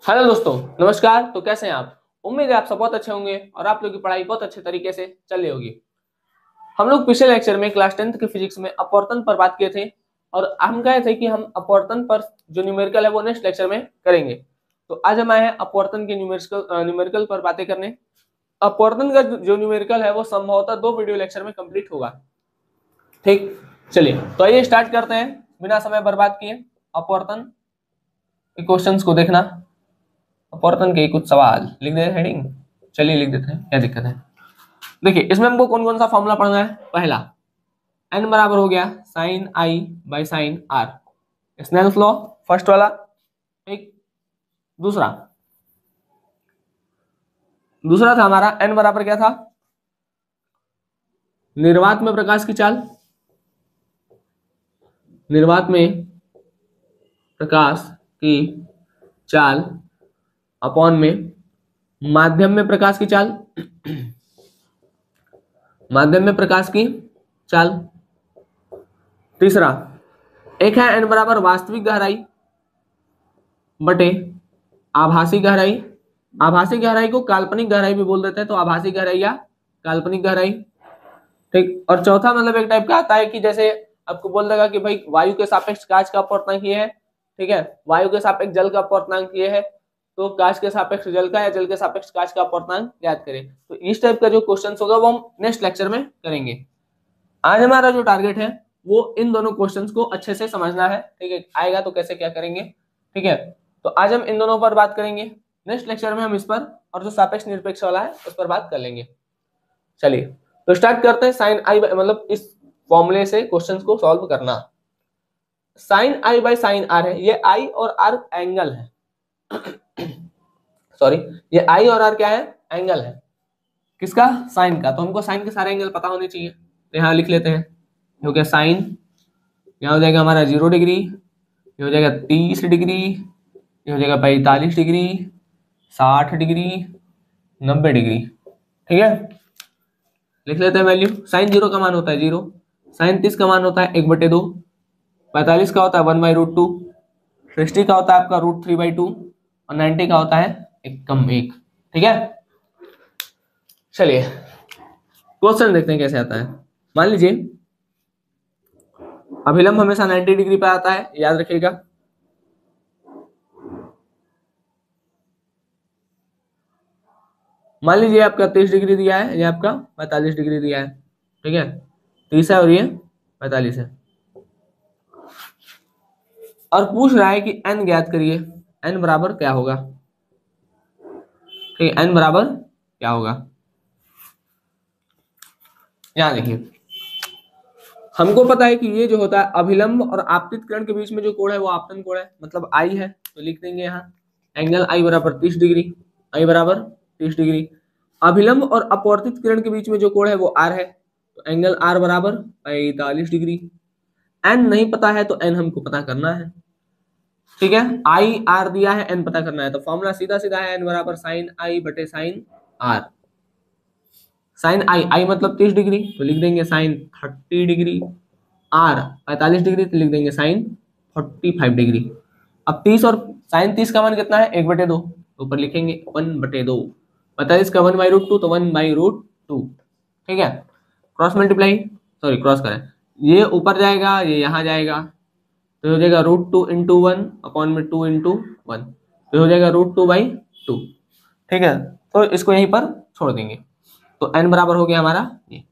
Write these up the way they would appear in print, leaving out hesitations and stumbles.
Hello दोस्तों, नमस्कार। तो कैसे हैं आप? उम्मीद है आप सब बहुत अच्छे होंगे और आप लोगों की पढ़ाई बहुत अच्छे तरीके से चल रही होगी। हम लोग पिछले लेक्चर में क्लास 10th की फिजिक्स में अपवर्तन पर बात किए थे और हम कहे थे कि हम अपवर्तन पर जो न्यूमेरिकल है वो नेक्स्ट लेक्चर में करेंगे। तो आज हम आए हैं अपवर्तन के न्यूमेरिकल पर बातें करने। अपवर्तन का जो न्यूमेरिकल है वो संभवतः 2 वीडियो लेक्चर में कंप्लीट होगा। ठीक, चलिए तो आइए स्टार्ट करते हैं बिना समय बर्बाद किए। अपवर्तन के क्वेश्चंस को देखना। अपवर्तन के कुछ सवाल लिख दे हेडिंग। चलिए लिख देते हैं, क्या दिक्कत है। देखिए इसमें हमको कौन कौन सा फॉर्मूला पढ़ना है। पहला, एन बराबर हो गया sine i by sine r, Snell's law, first वाला। एक दूसरा दूसरा था हमारा एन बराबर क्या था, निर्वात में प्रकाश की चाल, निर्वात में प्रकाश की चाल अपॉन में माध्यम में प्रकाश की चाल, माध्यम में प्रकाश की चाल। तीसरा, एक है एन बराबर वास्तविक गहराई बटे आभासी गहराई। आभासी गहराई को काल्पनिक गहराई भी बोल देते हैं, तो आभासी गहराई या काल्पनिक गहराई। ठीक, और चौथा मतलब एक टाइप का आता है कि जैसे आपको बोल देगा कि भाई वायु के सापेक्ष कांच का अपवर्तनांक ये है, ठीक है, वायु के सापेक्ष जल का अपवर्तनांक ये है, तो कांच के सापेक्ष जल का या जल के सापेक्ष कांच का अपवर्तनांक ज्ञात करें। तो इस टाइप का जो क्वेश्चन होगा वो हम नेक्स्ट लेक्चर में करेंगे। आज हमारा जो टारगेट है वो इन दोनों क्वेश्चंस को अच्छे से समझना है। ठीक है, आएगा तो कैसे क्या करेंगे। ठीक है, तो आज हम इन दोनों पर बात करेंगे। नेक्स्ट लेक्चर में हम इस पर और जो सापेक्ष निरपेक्ष वाला है उस पर बात कर लेंगे। चलिए तो स्टार्ट करते हैं। साइन आई मतलब इस फॉर्मूले से क्वेश्चंस को सॉल्व करना। Sine i by sine r है, ये आई और आर एंगल है। सॉरी, ये आई और आर क्या है, एंगल है। किसका, साइन का। तो हमको साइन के सारे एंगल पता होने चाहिए, तो यहाँ लिख लेते हैं। हो गया साइन, यहाँ हो जाएगा हमारा 0 डिग्री, ये हो जाएगा 30 डिग्री, ये हो जाएगा 45 डिग्री, 60 डिग्री, 90 डिग्री। ठीक है, लिख लेते हैं वैल्यू। साइन 0 का मान होता है 0, साइन 30 का मान होता है 1/2, 45 का होता है 1/√2, 60 का होता है आपका √3/2 और 90 का होता है 1 ठीक है। चलिए क्वेश्चन देखते हैं कैसे आता है। मान लीजिए अभिलंब हमेशा 90 डिग्री पे आता है, याद रखिएगा। मान लीजिए आपका 30 डिग्री दिया है, ये आपका 45 डिग्री दिया है। ठीक है, 30 है और ये 45 है, और पूछ रहा है कि n ज्ञात करिए। n बराबर क्या होगा। ठीक है, n बराबर क्या होगा। यहां देखिए हमको पता है कि ये जो होता है अभिलंब और आपतित किरण के बीच में जो कोण है वो आपतन कोण है, मतलब आई है। तो लिख देंगे यहाँ एंगल आई बराबर 30 डिग्री, आई बराबर 30 डिग्री। अभिलंब और अपवर्तित किरण के बीच में जो कोण है वो आर है, तो एंगल आर बराबर 45 डिग्री। एन नहीं पता है तो एन हमको पता करना है। ठीक है, आई आर दिया है, एन पता करना है, तो फॉर्मूला सीधा सीधा है एन बराबर साइन आई बटे साइन आर। साइन आई, आई मतलब 30 डिग्री, तो लिख देंगे साइन 30 डिग्री। आर 45 डिग्री, तो लिख देंगे साइन 45 डिग्री। अब 30 और साइन 30 का मान कितना है 1/2, तो ऊपर लिखेंगे 1/2। 45 का 1/√2 तो 1/√2। ठीक है, क्रॉस मल्टीप्लाई, सॉरी क्रॉस करें, ये ऊपर जाएगा ये यहाँ जाएगा, तो हो जाएगा √2 इंटू 1 अपॉन में 2 इंटू 1, तो हो जाएगा √2/2। ठीक है, तो इसको यहीं पर छोड़ देंगे, तो n बराबर हो गया हमारा ये।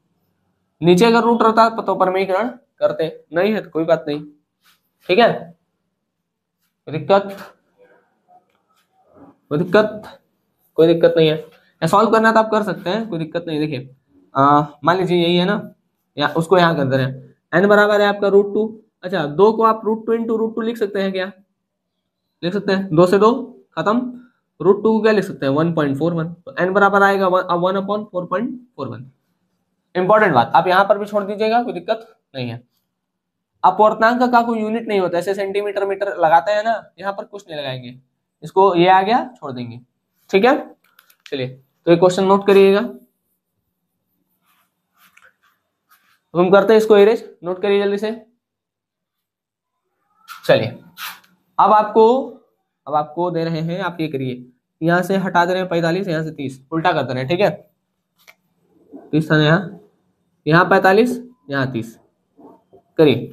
नीचे अगर रूट रहता तो परमीकरण करते, नहीं है तो कोई बात नहीं। ठीक है, कोई दिक्कत, कोई दिक्कत, कोई दिक्कत नहीं है। या सॉल्व करना है तो आप कर सकते हैं, कोई दिक्कत नहीं। देखिए मान लीजिए यही है ना, या उसको यहाँ कर दे रहे हैं। n बराबर है आपका √2। अच्छा, 2 को आप √2 इंटू √2 लिख सकते हैं क्या, लिख सकते हैं। 2 से 2 खत्म, √2 को क्या लिख सकते हैं 1.41, तो n बराबर आएगा 1/4.41। इंपॉर्टेंट बात आप यहाँ पर भी छोड़ दीजिएगा, कोई दिक्कत नहीं है। अपवर्तनांक का कोई यूनिट नहीं होता, ऐसे सेंटीमीटर मीटर लगाते हैं ना, यहाँ पर कुछ नहीं लगाएंगे, इसको ये आ गया छोड़ देंगे। ठीक है, चलिए तो ये क्वेश्चन नोट करिएगा, तो हम करते हैं इसको इरेज, नोट करिए जल्दी से। चलिए अब आपको अब आपको दे रहे हैं, आप ये करिए, यहाँ से हटा दे रहे हैं 45, यहाँ से 30, उल्टा कर दे रहे हैं, ठीक है। 30 था यहाँ 45, यहाँ 30, करिए।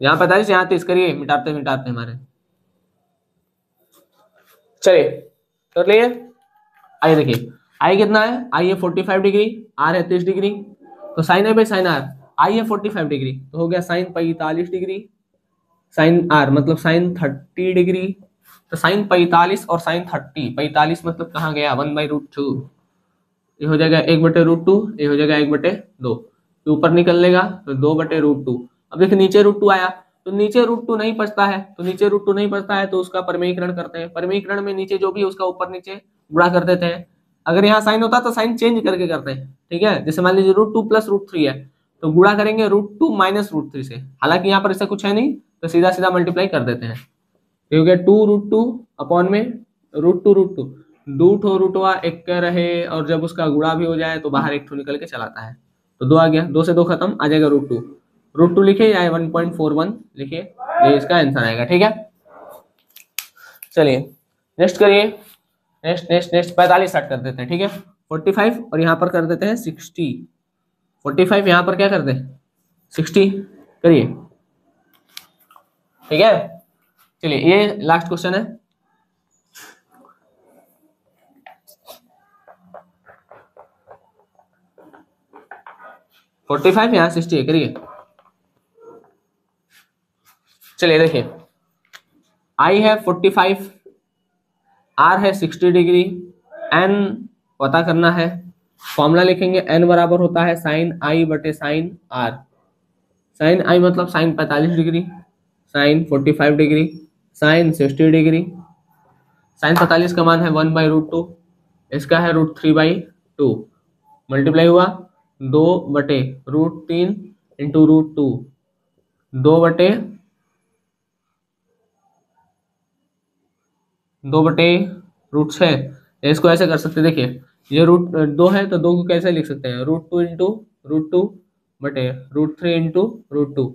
यहाँ 45, यहाँ 30, करिए, मिटाते मिटाते हमारे, चलिए कर लिए। आइए देखिए, आई कितना है, आई है 45 डिग्री, आर है 30 डिग्री, तो साइन है भाई साइन आर, आई है 45 डिग्री तो हो गया साइन 45 डिग्री, साइन आर मतलब साइन 30 डिग्री, तो साइन 45 और साइन 30, 45 मतलब कहाँ गया 1/√2, ये हो जाएगा 1/√2, ये हो जाएगा 1/2, तो ऊपर निकल लेगा तो 2/√2। अब देखिए नीचे √2 आया, तो नीचे √2 नहीं बचता है, तो नीचे √2 नहीं बचता है तो उसका परमीकरण करते हैं, परमीकरण में नीचे जो भी है उसका ऊपर नीचे गुणा कर देते हैं। अगर यहाँ साइन होता तो साइन चेंज करके करते हैं, ठीक है। जैसे मान लीजिए √2 + √3 है, तो गुणा करेंगे √2 - √3 से, हालांकि यहाँ पर ऐसा कुछ है नहीं, तो सीधा सीधा मल्टीप्लाई कर देते हैं, ये हो गया 2√2 अपॉन में √2, दो ठो रूटवा एक के रहे, और जब उसका गुणा भी हो जाए तो बाहर एक ठो निकल के चलाता है, तो 2 आ गया, 2 से 2 खत्म, आ जाएगा √2 लिखे या 1.41 लिखिए, ये इसका आंसर आएगा, ठीक है। चलिए नेक्स्ट करिए, नेक्स्ट 45 स्टार्ट कर देते हैं, ठीक है। 45 और यहाँ पर कर देते हैं 60, 45 यहाँ पर क्या कर दे 60, करिए, ठीक है। चलिए ये लास्ट क्वेश्चन है, फोर्टी फाइव यहाँ 60 है, करिए। चलिए देखिए, आई है 45, आर है 60 डिग्री, एन पता करना है, फॉर्मूला लिखेंगे, एन बराबर होता है साइन आई बटे साइन आर, साइन आई मतलब sine 45 degree, sine 45 degree, sine 60 degree, sine 45 का मान है 1/√2, इसका है √3/2, मल्टीप्लाई हुआ 2/√3 इंटू √2, 2/√6, इसको ऐसे कर सकते हैं, देखिए ये √2 है तो 2 को कैसे लिख सकते हैं, √2 इंटू √2 बटे √3 इंटू √2,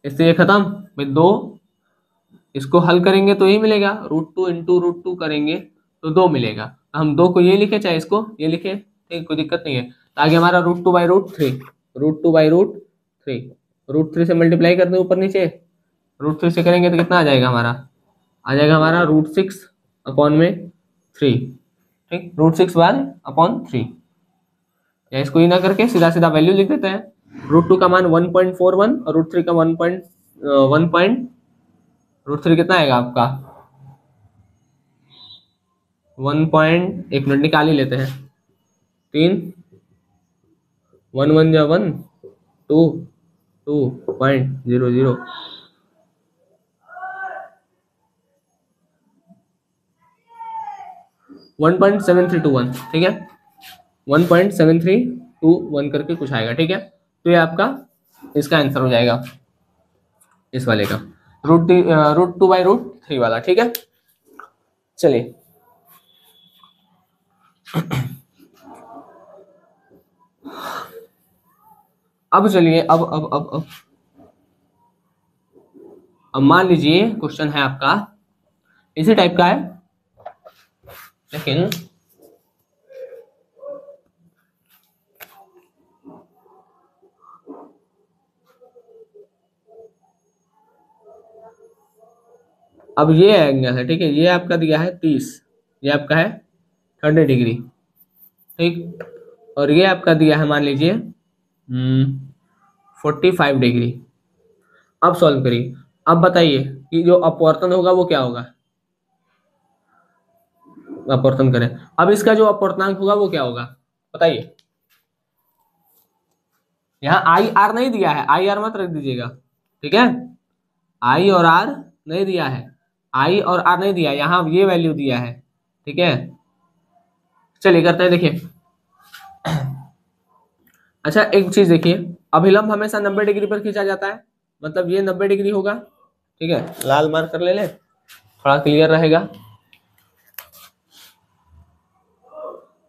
इससे ये खत्म भाई, 2 इसको हल करेंगे तो ये मिलेगा, √2 इंटू √2 करेंगे तो 2 मिलेगा, तो हम 2 को ये लिखे चाहे इसको ये लिखे, ठीक, कोई दिक्कत नहीं है। तो आगे हमारा √2/√3, √2/√3, √3 से मल्टीप्लाई कर दें ऊपर नीचे, √3 से करेंगे तो कितना आ जाएगा हमारा, आ जाएगा हमारा √6 अपॉन में 3, ठीक, √6/3, या इसको ही ना करके सीधा सीधा वैल्यू लिख देते हैं, √2 का मान 1.41 और √3 का 1.√3 कितना आएगा आपका 1 निकाल ही लेते हैं, 3 1 1 जा 1 2 2.00, वन 1.7321, ठीक है, 1.7321 करके कुछ आएगा, ठीक है। तो ये आपका इसका आंसर हो जाएगा इस वाले का, √2/√3 वाला, ठीक है। चलिए अब चलिए अब मान लीजिए क्वेश्चन है आपका इसी टाइप का है, लेकिन अब ये एंगल है, ठीक है, ये आपका दिया है 30, ये आपका है 30 डिग्री, ठीक, और ये आपका दिया है मान लीजिए 45 डिग्री। अब सॉल्व करिए, अब बताइए कि जो अपवर्तन होगा वो क्या होगा, अपवर्तन करें, अब इसका जो अपवर्तनांक होगा वो क्या होगा बताइए। यहाँ आई आर नहीं दिया है, आई आर मत रख दीजिएगा, ठीक है, आई और आर नहीं दिया है, आई और आर नहीं दिया, यहाँ ये वैल्यू दिया है, ठीक है। चलिए करते हैं, देखिए अच्छा एक चीज देखिए, अभिलंब हमेशा 90 डिग्री पर खींचा जाता है, मतलब ये 90 डिग्री होगा, ठीक है, लाल मार्क कर ले थोड़ा क्लियर रहेगा।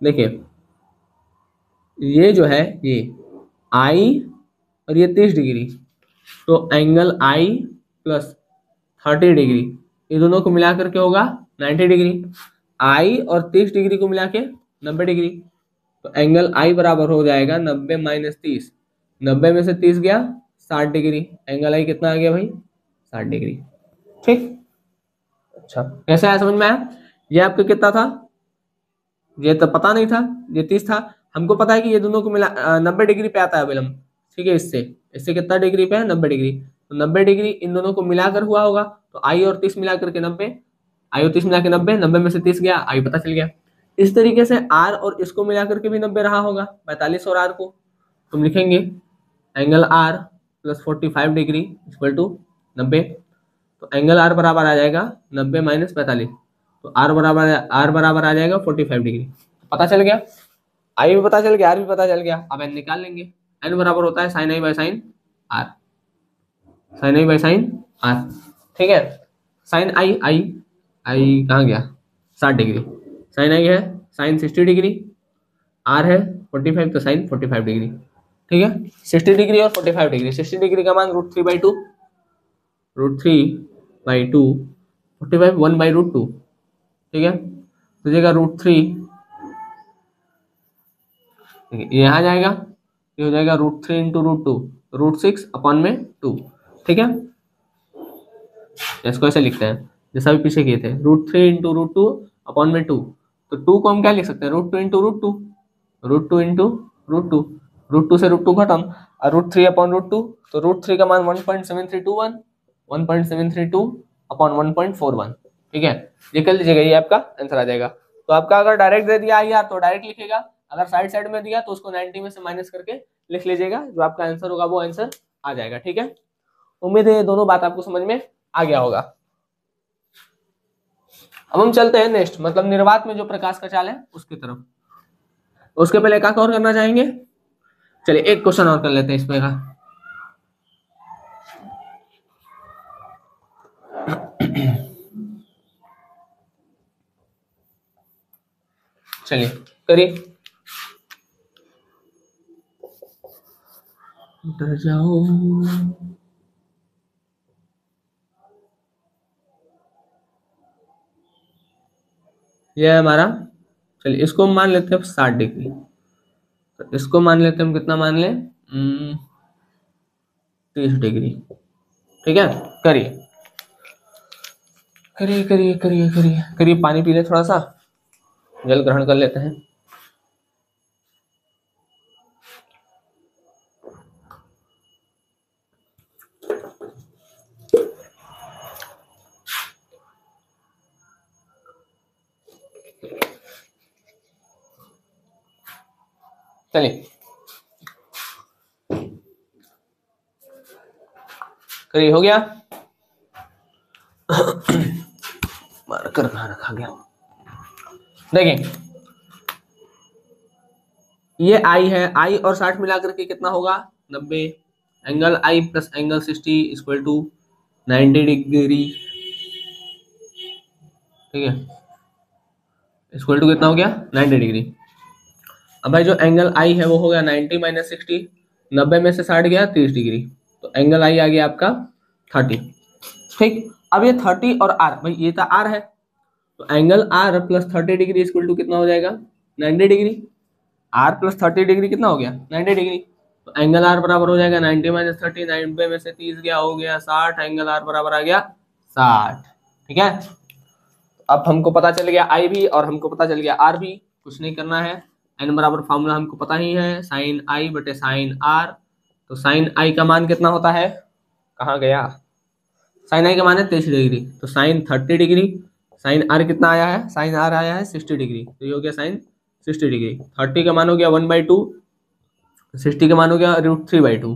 देखिए ये जो है ये आई और ये 30 डिग्री, तो एंगल आई प्लस 30 डिग्री, ये दोनों को मिलाकर के होगा 90 डिग्री। आई और 30 डिग्री को मिला के 90 डिग्री। तो एंगल आई बराबर हो जाएगा 90 माइनस 30, 90 में से 30 गया 60 डिग्री। एंगल आई कितना आ गया भाई? 60 डिग्री। ठीक, अच्छा कैसे आया समझ में आया? ये आपका कितना था? ये तो पता नहीं था, ये 30 था। हमको पता है कि ये दोनों को मिला 90 डिग्री पे आता है अविलंब, ठीक है। इससे इससे कितना डिग्री पे है? 90 डिग्री। तो 90 डिग्री इन दोनों को मिलाकर हुआ होगा, तो आई और 30 मिलाकर के 90, आई और 30 मिला के 90, 90 में से 30 गया, आई पता चल गया। इस तरीके से आर और इसको मिलाकर के भी 90 रहा होगा, 45 और आर को तुम लिखेंगे angle r plus 45 degree equal to 90। तो एंगल आर बराबर आ जाएगा 90 माइनस 45, तो आर बराबर आ जाएगा 45 डिग्री। पता चल गया, आई भी पता चल गया, आर भी पता चल गया। अब एन निकाल लेंगे। एन बराबर होता है sine i by sine r, sine i by sine r, ठीक है। साइन आई आई आई कहाँ गया? 60 डिग्री। साइन आई है साइन 60 डिग्री, आर है 45 तो साइन 45 डिग्री, ठीक है। 60 डिग्री और 45 डिग्री, 60 डिग्री का मान √3/2, √3/2, 45 1/√2, ठीक है। तो जगह √3 यहाँ जाएगा, ये हो जाएगा √3 इंटू √2, √6/2, ठीक है। इसको ऐसे लिखते हैं जैसा भी पीछे किए थे, √3 इंटू √2/2। तो 2 को हम क्या लिख सकते हैं? √2 इंटू √2, √2 इंटू √2, √2 से √2 खत्म, और √3/√2, तो √3 का मान 1.7321, 1.732/1.41, ठीक है। ये कर लीजिएगा, ये आपका आंसर आ जाएगा। तो आपका अगर डायरेक्ट दे दिया यार तो डायरेक्ट लिखेगा, अगर साइड साइड में दिया तो उसको 90 में से माइनस करके लिख लीजिएगा, जो आपका आंसर होगा वो आंसर आ जाएगा, ठीक है। उम्मीद है ये दोनों बात आपको समझ में आ गया होगा। अब हम चलते हैं नेक्स्ट, मतलब निर्वात में जो प्रकाश का चाल है उसकी तरफ। उसके पहले क्या और करना चाहेंगे? चलिए एक क्वेश्चन और कर लेते हैं इसमें का। चलिए करिए। डर जाओ, ये है हमारा। चलिए इसको मान लेते हैं 60 डिग्री, तो इसको मान लेते हैं हम, कितना मान ले? 30 डिग्री, ठीक है। करिए करिए करिए करिए करिए करिए, पानी पी ले, थोड़ा सा जल ग्रहण कर लेते हैं। चलिए करिए, हो गया। मार्कर कहाँ रखा गया? देखिए ये आई है, आई और 60 मिलाकर के कितना होगा? 90। Angle i plus angle 60 equal to 90 degree, ठीक है। इक्वल टू कितना हो गया? 90 डिग्री। अब भाई जो एंगल आई है वो हो गया 90 माइनस 60, 90 में से 60 गया 30 डिग्री, तो एंगल आई आ गया आपका 30, ठीक। अब ये 30 और आर, भाई ये तो आर है, तो angle r plus 30 degree equal to कितना हो जाएगा? 90 डिग्री। आर प्लस 30 डिग्री कितना हो गया? 90 डिग्री। तो एंगल आर बराबर हो जाएगा 90 माइनस 30, 90 में से 30 गया, हो गया 60, एंगल आर बराबर आ गया 60, ठीक है। अब हमको पता चल गया आई भी और हमको पता चल गया आर भी, कुछ नहीं करना है। एन बराबर फॉर्मूला हमको पता ही है, साइन आई बटे साइन आर। तो साइन आई का मान कितना होता है? कहाँ गया? साइन आई का मान है 30 डिग्री, तो साइन 30 डिग्री। साइन आर कितना आया है? साइन आर आया है 60 डिग्री, तो ये हो गया साइन 60 डिग्री। 30 का मान हो गया 1/2, 60 का मान हो गया √3/2,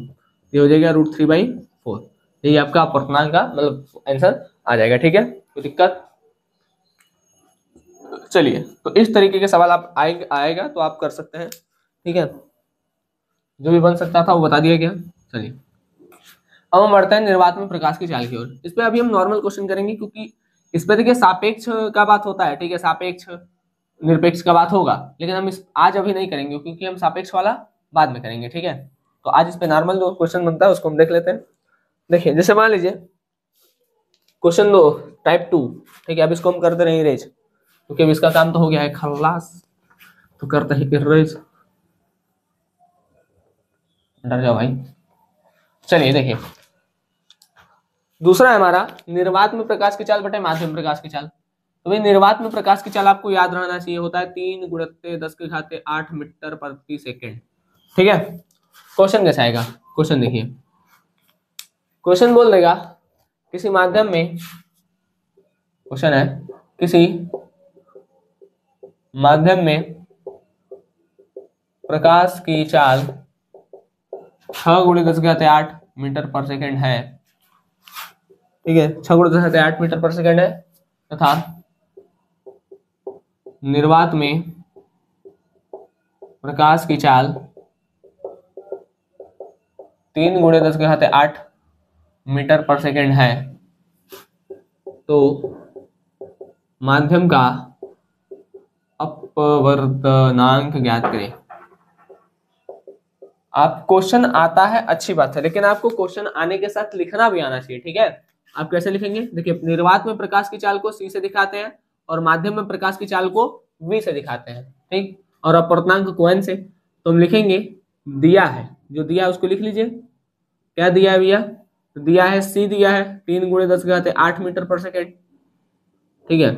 ये हो जाएगा √3/4। यही आपका अपूर्णांक का मतलब आंसर आ जाएगा, ठीक है। कोई दिक्कत? चलिए तो इस तरीके के सवाल आप आएगा तो आप कर सकते हैं, ठीक है। जो भी बन सकता था वो बता दिया गया। चलिए अब हम बढ़ते हैं निर्वात में प्रकाश की चाल की ओर। इस पे अभी हम नॉर्मल क्वेश्चन करेंगे, क्योंकि इस पे देखिए सापेक्ष का बात होता है, ठीक है। सापेक्ष निरपेक्ष का बात होगा, लेकिन हम इस आज अभी नहीं करेंगे, क्योंकि हम सापेक्ष वाला बाद में करेंगे, ठीक है। तो आज इस पे नॉर्मल जो क्वेश्चन बनता है उसको हम देख लेते हैं। देखिए जैसे मान लीजिए क्वेश्चन 2 टाइप 2, ठीक है। अब इसको हम करते रहे इरेज, क्योंकि अब इसका काम तो हो गया है खल्लास, तो करते हैं इरेज। डर जाओ भाई। चलिए देखिए, दूसरा है हमारा निर्वात में प्रकाश की चाल बटे माध्यम प्रकाश की चाल। तो भाई निर्वात में प्रकाश की चाल आपको याद रहना चाहिए, होता है 3 गुणित 10⁸ मीटर प्रति सेकेंड, ठीक है। क्वेश्चन कैसा आएगा, क्वेश्चन देखिए, क्वेश्चन बोल देगा किसी माध्यम में, क्वेश्चन है किसी माध्यम में प्रकाश की चाल 6 × 10⁸ मीटर पर सेकेंड है, ठीक है। 6 × 10⁸ मीटर पर सेकेंड है, तथा निर्वात में प्रकाश की चाल 3 × 10⁸ मीटर पर सेकेंड है, तो माध्यम का अपवर्तनांक ज्ञात करें। आप क्वेश्चन आता है अच्छी बात है, लेकिन आपको क्वेश्चन आने के साथ लिखना भी आना चाहिए, ठीक है। आप कैसे लिखेंगे, देखिए निर्वात में प्रकाश की चाल को C से दिखाते हैं और माध्यम में प्रकाश की चाल को V से दिखाते हैं, ठीक, और अपवर्तनांक को N से। तो हम लिखेंगे, दिया है, जो दिया है उसको लिख लीजिए। क्या दिया है भैया, तो दिया है C दिया है 3 × 10⁸ मीटर पर सेकेंड, ठीक है,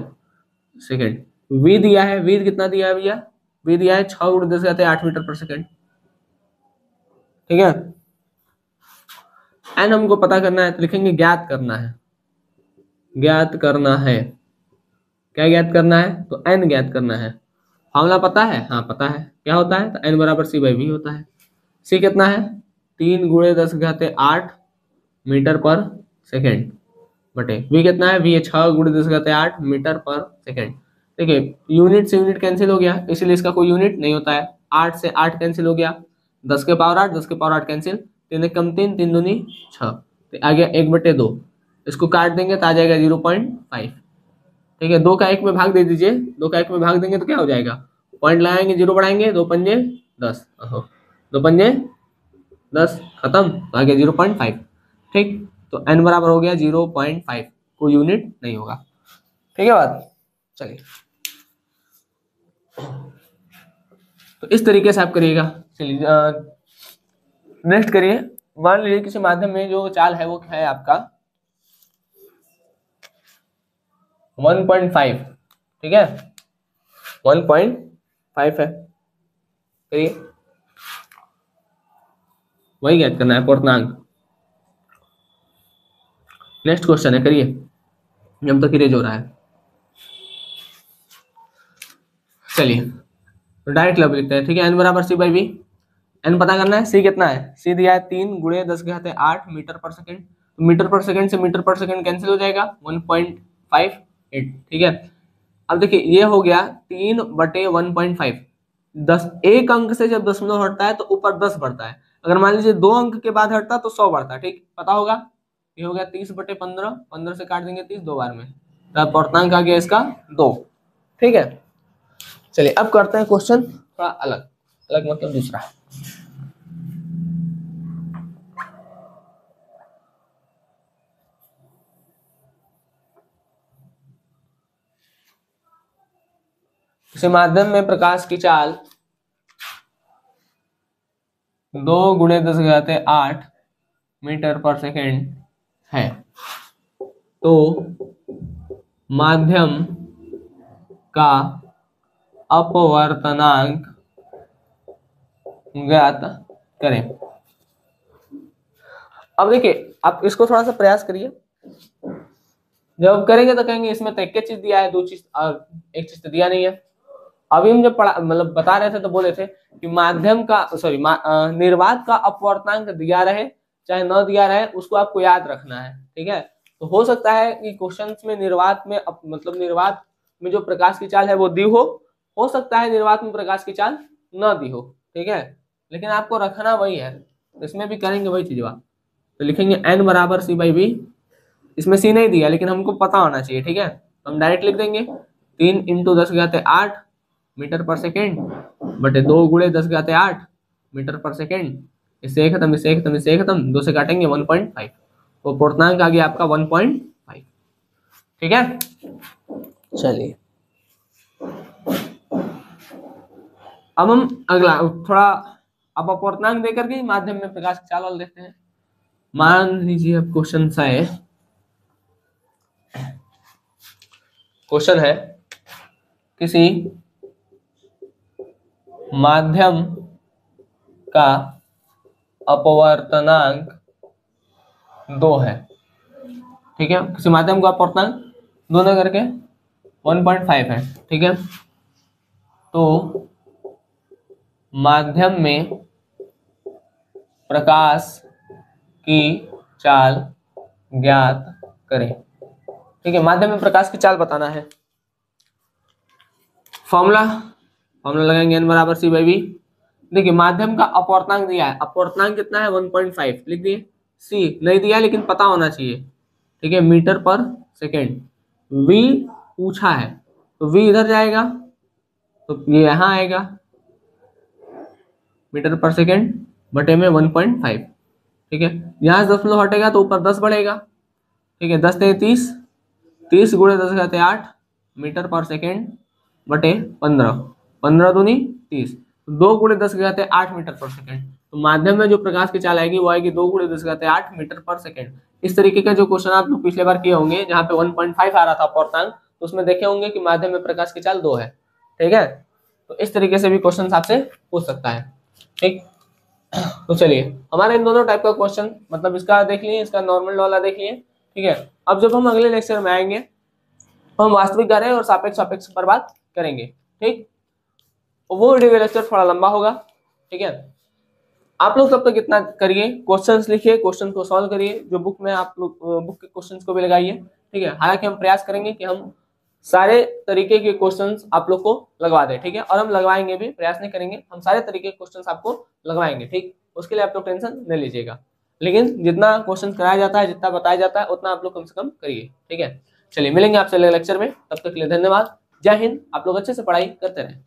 सेकेंड। V दिया है, V कितना दिया है भैया, V दिया है 6 × 10⁸ मीटर पर सेकेंड, ठीक है। एन हमको पता करना है, तो लिखेंगे ज्ञात करना है, ज्ञात करना है। क्या ज्ञात करना है, तो एन ज्ञात करना है। फॉर्मूला पता है, हाँ पता है, क्या होता है, तो एन बराबर C/V होता है। C कितना है, 3 × 10⁸ मीटर पर सेकेंड, बटे V कितना है, V है 6 × 10⁸ मीटर पर सेकेंड। देखिए यूनिट से यूनिट कैंसिल हो गया, इसलिए इसका कोई यूनिट नहीं होता है। 8 से 8 कैंसिल हो गया, 10 के पावर 8, 10 के पावर 8 कैंसिल, 3 कम 3, 3 दूनी 6, तो आ गया 1/2। इसको काट देंगे तो आ जाएगा 0.5, ठीक है। 2 का 1 में भाग दे दीजिए, 2 का 1 में भाग देंगे तो क्या हो जाएगा, पॉइंट लगाएंगे, 0 बढ़ाएंगे, 2 पंजे 10, 2 पंजे 10, खत्म, तो आ गया 0.5, ठीक। तो n बराबर हो गया 0.5, कोई यूनिट नहीं होगा, ठीक है बात। चलिए तो इस तरीके से आप करिएगा। चलिए नेक्स्ट करिए। मान लीजिए किसी माध्यम में जो चाल है वो है आपका 1.5, ठीक है, 1.5 है, करिए, वही ज्ञात करना है पूर्णांक। नेक्स्ट क्वेश्चन है, करिए, जब तक इरेज हो रहा है। चलिए तो डायरेक्ट लब लिखते हैं, ठीक है। n बराबर C/V, n पता करना है, C कितना है, C दिया है 3 × 10⁸ मीटर पर सेकेंड, तो मीटर पर सेकेंड से मीटर पर सेकेंड कैंसिल हो जाएगा, 1.58, ठीक है। अब देखिए ये हो गया 3/1.5, 10 एक अंक से जब दशमलव हटता है तो ऊपर 10 बढ़ता है, अगर मान लीजिए 2 अंक के बाद हटता तो 100 बढ़ता है, ठीक, पता होगा। ये हो गया 30/15, 15 से काट देंगे 30 2 बार में, तो अपवर्तनांक आ गया इसका 2, ठीक है। चलिए अब करते हैं क्वेश्चन थोड़ा अलग, अलग मतलब दूसरा। इस माध्यम में प्रकाश की चाल 2 × 10⁸ मीटर पर सेकेंड है, तो माध्यम का अपवर्तनांक ज्ञात करें। अब देखिए आप इसको थोड़ा सा प्रयास करिए, जब करेंगे तो कहेंगे इसमें तो एक चीज दिया है, 2 चीज, एक चीज तो दिया नहीं है। अभी हम जब पढ़ा मतलब बता रहे थे तो बोले थे कि माध्यम का निर्वात का अपवर्तनांक दिया रहे चाहे न दिया रहे, उसको आपको याद रखना है, ठीक है। तो हो सकता है कि क्वेश्चंस में निर्वात में मतलब निर्वात में जो प्रकाश की चाल है वो दी हो सकता है निर्वात में प्रकाश की चाल न दी हो, ठीक है, लेकिन आपको रखना वही है, तो इसमें भी करेंगे वही चीज। तो लिखेंगे n बराबर C/V, इसमें C नहीं दिया लेकिन हमको पता होना चाहिए, ठीक है, तो हम डायरेक्ट लिख देंगे 3 × 10⁸ मीटर पर सेकेंड बटे 2 × 10⁸ मीटर पर सेकेंड, इससे खत्म, इससे खत्म, इससे खत्म, 2 से काटेंगे 1.5, वो पूर्णांक आ गया आपका 1.5। ठीक है, चलिए अब हम अगला थोड़ा अब अपूर्णांक देकर के माध्यम में प्रकाश की चाल वाला देखते हैं। मान लीजिए अब क्वेश्चन है किसी माध्यम का अपवर्तनांक 2 है। ठीक है, किसी माध्यम का अपवर्तनांक 2 न करके 1.5 है। ठीक है, तो माध्यम में प्रकाश की चाल ज्ञात करें। ठीक है, माध्यम में प्रकाश की चाल बताना है। फॉर्मूला लगाएंगे n बराबर सी बाई वी। देखिए माध्यम का अपवर्तनांक दिया है, अपवर्तनांक कितना है 1.5 लिख दिए, सी नहीं दिया लेकिन पता होना चाहिए। ठीक है, मीटर पर सेकेंड, v पूछा है तो v इधर जाएगा तो ये यहाँ आएगा मीटर पर सेकेंड बटे में 1.5। ठीक है, यहाँ से 10 हटेगा तो ऊपर 10 बढ़ेगा। ठीक है, 10 × 30, 30 × 10⁸ मीटर पर सेकेंड बटे 15, 15 दूनी 30, 2 × 10⁸ मीटर पर सेकेंड। तो माध्यम में जो प्रकाश की चाल आएगी वो आएगी 2 × 10⁸ मीटर पर सेकेंड। इस तरीके का जो क्वेश्चन आप लोग पिछले बार किए होंगे जहाँ पे 1.5 आ रहा था अपवर्तनांक, तो उसमें देखे होंगे कि माध्यम में प्रकाश की चाल 2 है। ठीक है, तो इस तरीके से भी क्वेश्चन आपसे पूछ सकता है। ठीक, तो चलिए हमारे इन दोनों टाइप का क्वेश्चन मतलब इसका देख लिए, इसका नॉर्मल वाला देख लिए। ठीक है, अब जब हम अगले लेक्चर में आएंगे तो हम वास्तविक कार्य और सापेक्ष पर बात करेंगे। ठीक, वो वीडियो लेक्चर थोड़ा लंबा होगा। ठीक है, आप लोग तब तक इतना करिए, क्वेश्चंस लिखिए, क्वेश्चन को सॉल्व करिए, जो बुक में आप लोग बुक के क्वेश्चंस को भी लगाइए। ठीक है, हालांकि हम प्रयास करेंगे कि हम सारे तरीके के क्वेश्चंस आप लोग को लगवा दें। ठीक है, और हम लगवाएंगे भी, प्रयास नहीं करेंगे, हम सारे तरीके के क्वेश्चंस आपको लगवाएंगे। ठीक, उसके लिए आप लोग टेंशन नहीं लीजिएगा, लेकिन जितना क्वेश्चन कराया जाता है, जितना बताया जाता है, उतना आप लोग कम से कम करिए। ठीक है, चलिए मिलेंगे आपसे अगले लेक्चर में, तब तक के लिए धन्यवाद। जय हिंद। आप लोग अच्छे से पढ़ाई करते रहें।